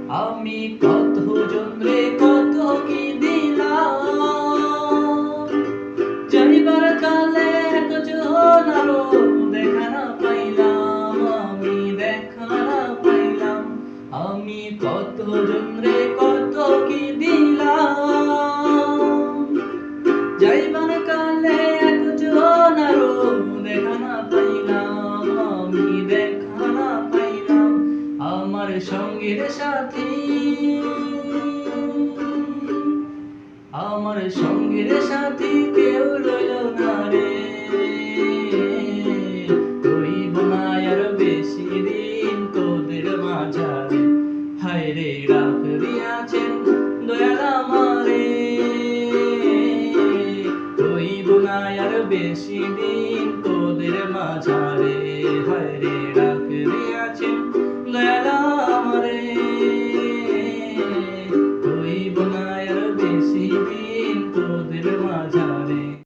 আমি কত জনরে কত কি দিলাম, যাইবার কালে একজন আরো দেখা না পাইলাম, আমি দেখা না পাইলাম। আমি কত জনরে কত কি দিলাম, যাইবার কালে একজন আরো দেখা না পাইলাম, আমি দেখা না পাইলাম। আমার সঙ্গের সাথী, আমার সঙ্গের সাথী কেউ রইল না রে, রইব না আর বেশি দিন তোদের মাঝারে। হায় রে রাখরি